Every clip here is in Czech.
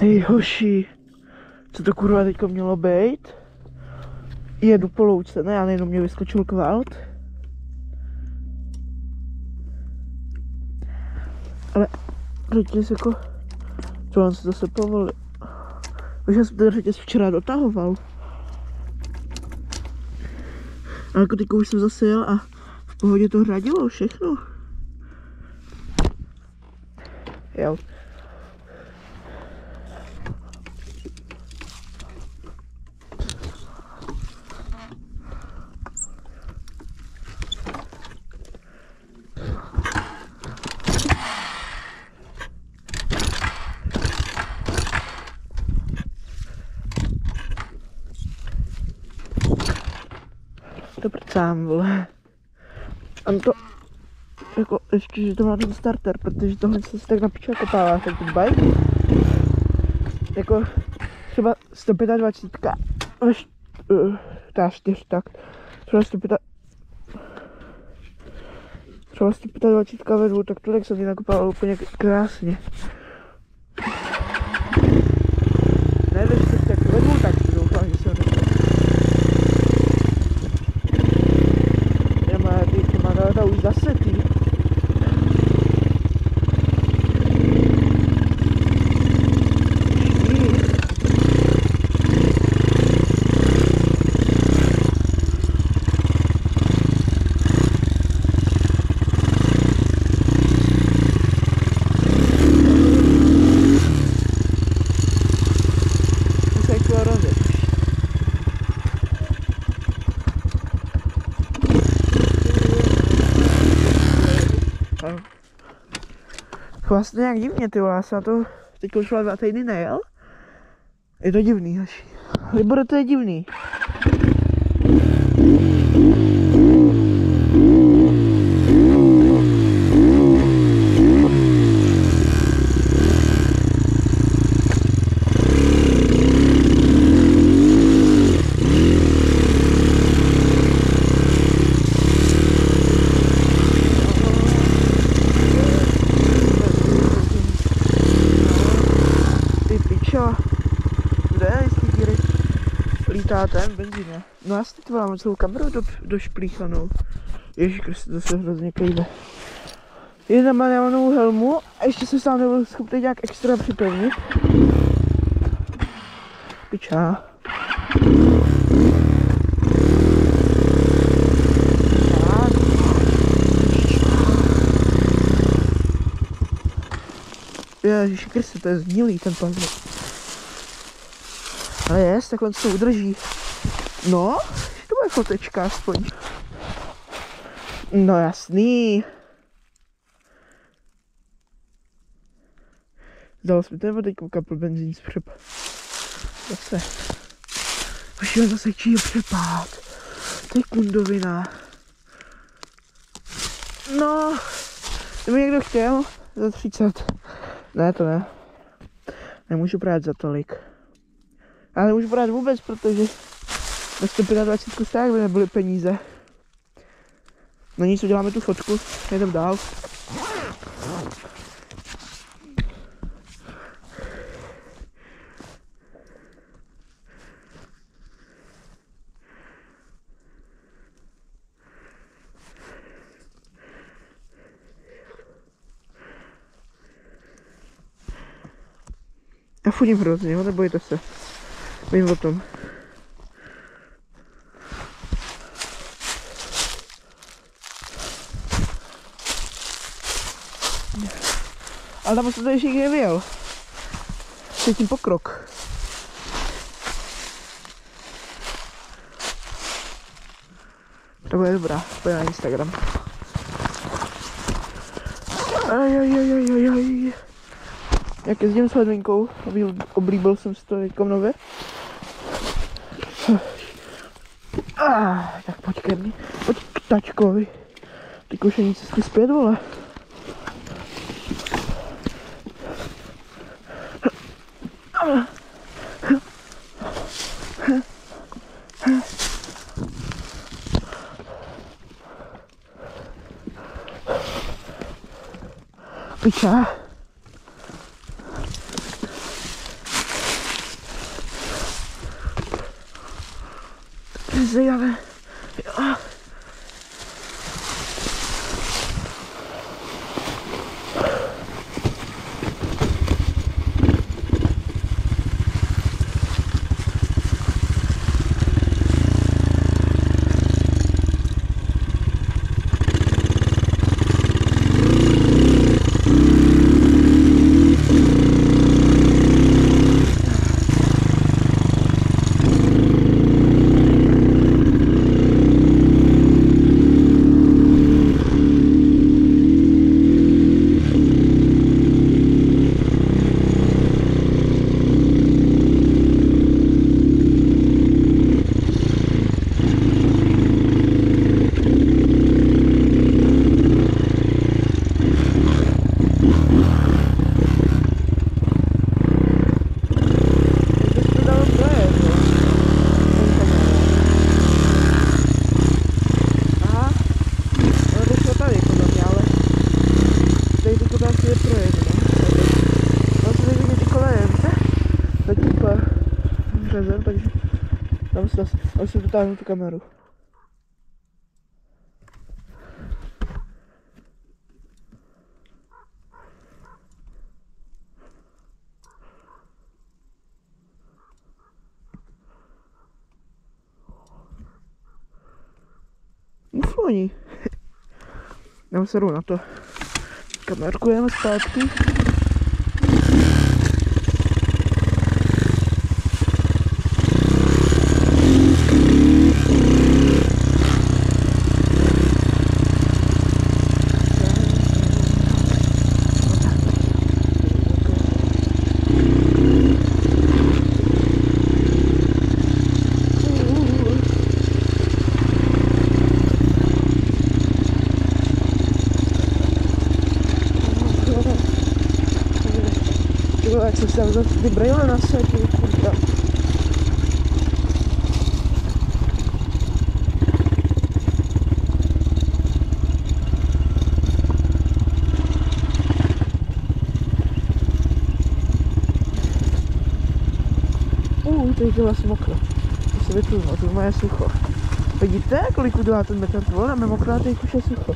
Hej hoši, co to kurva teďko mělo být? Jedu po loučce, ne, ale jenom mě vyskočil kvalt. Ale řetěz jako, co on se zase povolil. Už já jsem ten řetěz včera dotahoval. Ale jako teďko už jsem zase jel a v pohodě to hradilo všechno. Jo. To prcám, vole. A to, jako, ještě, že to má ten starter, protože tohle se tak na piču kopává, ten bike. Jako, třeba 125, ta 4 tak, třeba 125 ve dvou, tak tolik jsem ji nakopával úplně krásně. Ne, ve 4 tak ve dvou, tak to doufám, že jsem řekl. Ta už zase ty. Vlastně nějak divně, ty vole, já jsem na to teď už 2 týdny nejel. Je to divný, hoši. Libore, to je divný. Ten benzín, ne? No já si teď mám celou kameru došplíchanou. Ježiškriste, to se hrozně kejde. Jedna má neonovou helmu a ještě jsem sám nebyl schopný nějak extra připevnit. Pičá. Ježiškriste, to je zhnilý ten puzzle. Ale jest, takhle se to udrží. No, to bude fotečka aspoň. No jasný. Zdalo jsme ten teď kapl benzín z přepad. Zase. Už zase čího přepad. To je kundovina. No, kdyby někdo chtěl za 30. Ne, to ne. Nemůžu brát za tolik. Ale nemůžu brát vůbec, protože na 125 stále by nebyly peníze. No nic, uděláme tu fotku, jdem dál. Já fudím hrozně, jo, nebojte se. Vím o tom. Ale tam jsem to ještě nikdy nevěděl. Cítím pokrok. To bude dobrá, pojď na Instagram. Ajajajajajaj. Jak jezdím s Hedvinkou, oblíbil jsem si to teďkom nově. Tak pojď ke mně, pojď k tačkovi. Ty košení cesty zpět, vole. Piča. brzy, ale jo. Takže tam si dotáhnu tu kameru. Mufloni. Jdeme se na to. Kamerku jdeme zpátky. Jak jsem si vzal ty brejle nasadil, kurda. Teď je vlastně mokro. To se vytluhlo, to má je sucho. Vidíte, kolik udělá ten metr tvol, nám je mokrá, teď už je sucho.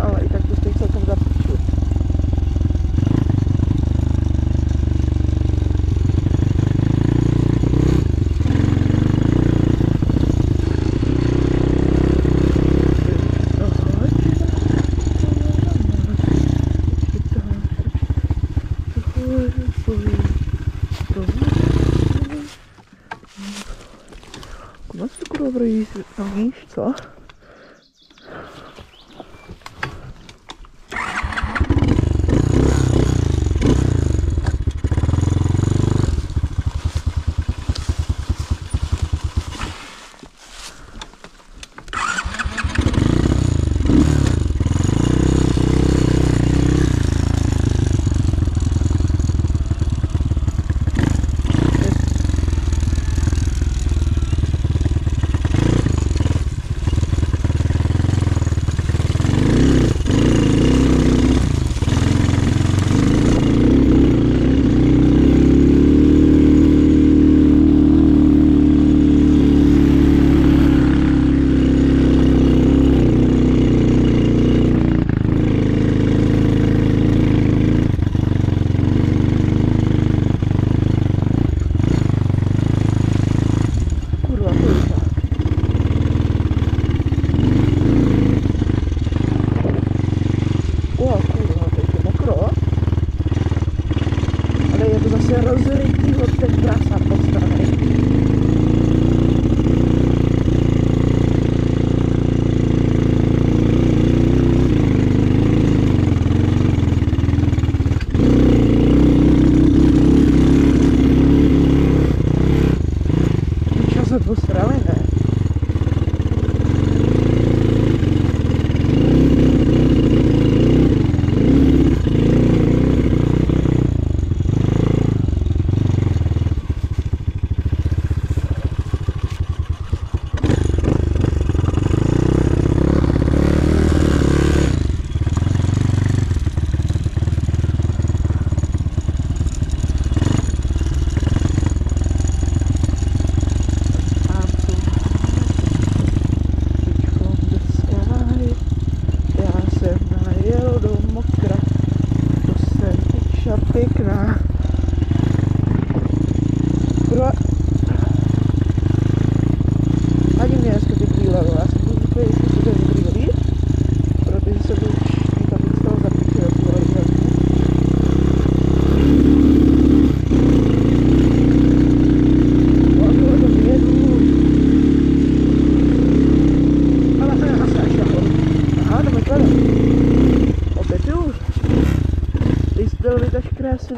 Ale i tak to stojí celkem za piču. Moc to kurva brojí tam níž, co?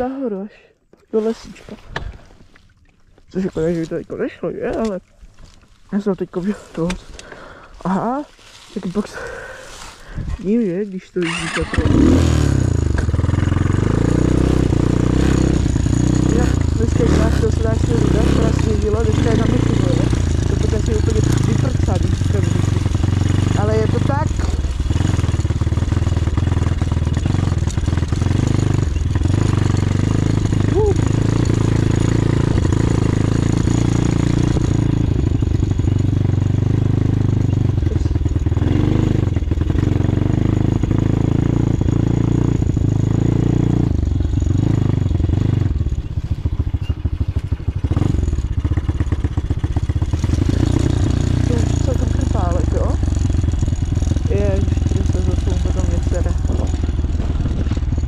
nahoru až do lesíčka. Což jako ne, že by to jako nešlo, je, ale já jsem teďko měl to. Aha, taky pak se ním je, když to jezdíte to. Jinak dneska krásně se dá si ruda, která sněžila, dneska je na myšinu, je. To pak asi úplně vyprcaný, ale je to tak.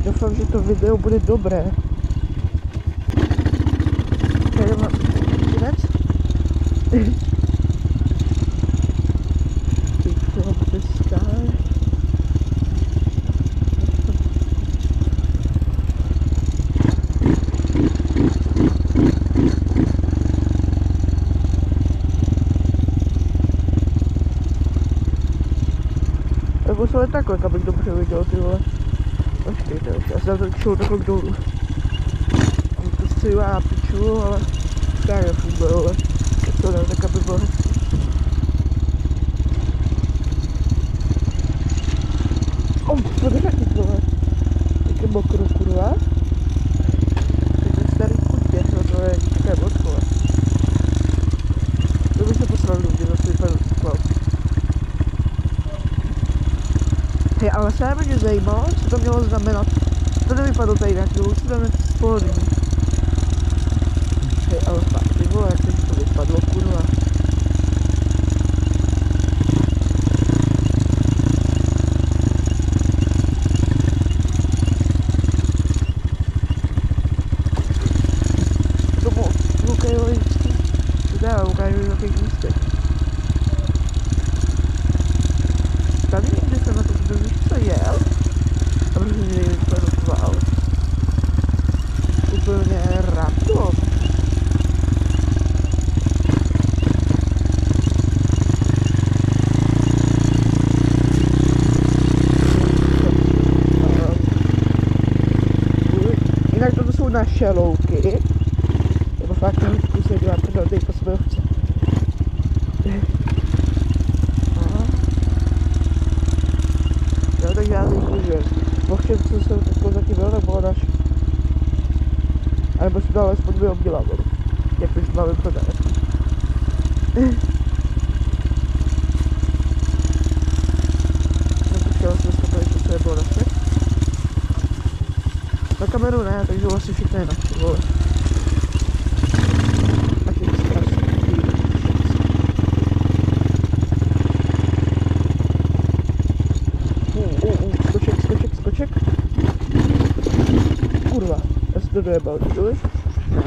Doufám, že to video bude dobré. Já mám konec. Nebo se takhle, abych dobře viděl, ty vole. Počkejte, já se to čuju takhle dolů. Mám to střivu a piču, ale tak nefunguje, ale to ne, tak aby bylo hezky. Podržet ty vole. Jak je mokro, kurva. To je starý kutě, no to je díky moc, vole. To by se posral do mě, zase vypadl sklad. Hej, ale se mě zajímalo, co to mělo znamenat. To nevypadlo tady jinak, jo, už to tam něco spohodný. Hej, ale fakt, ty vole, jak to vypadlo, kurva. Tomu lukají vždycky. To já ukážu v takových místech. Tady někde jsem na to víš, co jel? A protože mě vypadoval. Úplně random. Jinak toto jsou naše louky. Nebo fakt nevím, se dělá prdel, dej po sebe ovce. Takže já zjistím, že po všem, co jsem teď zatím byl, tak bylo naš. A nebo si to alespoň by obdělal, jak to máme prodat. Nepočkala jsem se tady, co bylo naše. Na kameru ne, takže vlastně všechno je naše, vole. Tak je to strašný. Skoček. Kurva, já si to dojebal, čili? Ne.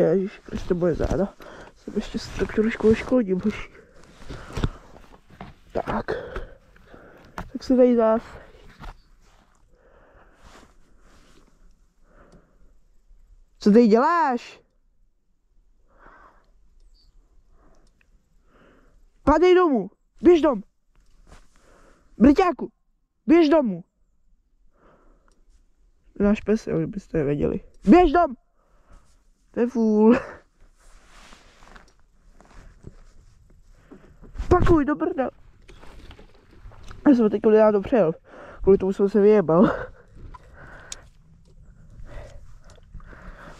Ježiš, to moje záda. Jsem ještě tak trošku škodím, hoší. Tak. Tak se tady zás. Co tady děláš? Padej domů, běž dom. Brťáku, běž domů. Náš pes, jo, byste nevěděli. Běž dom! To je fůl. Pakuj do brda. Já jsem teď nedávno přejel. Kvůli tomu jsem se vyjebal.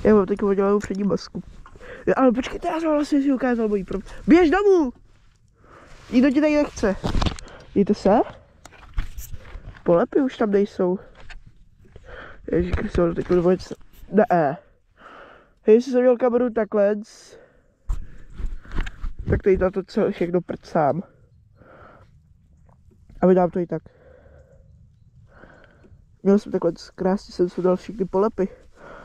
Já mám teď udělanou přední masku. Ale počkejte, já jsem vlastně si ukázal mojí problém. Běž domů! Nikdo ti tady nechce. Jdete se? Polepy už tam nejsou. Ježiškrysto, teď budu volit. Ne. Jestli jsem měl kameru takhle, tak tady na to celé všechno prcám. A vydám to i tak. Měl jsem takhle krásně, jsem si dal všechny polepy.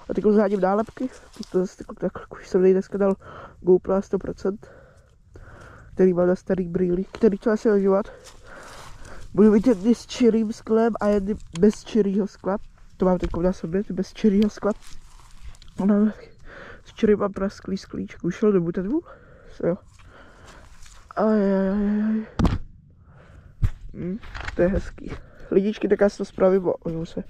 A teď zhádím nálepky. To zase tak už jsem tady dneska dal GoPro 100%. Který mám na starých brýlích, který chtěla se ožívat. Budu mít jedny s čirým sklem a jedny bez čirýho skla. To mám teď na sobě, ty bez čirýho skla. Ona s čirým mám prasklý sklíček. Už šel domů ten vůl? Jo. Ajajajaj. To je hezký. Lidičky, tak já si to spravím a ozvu se.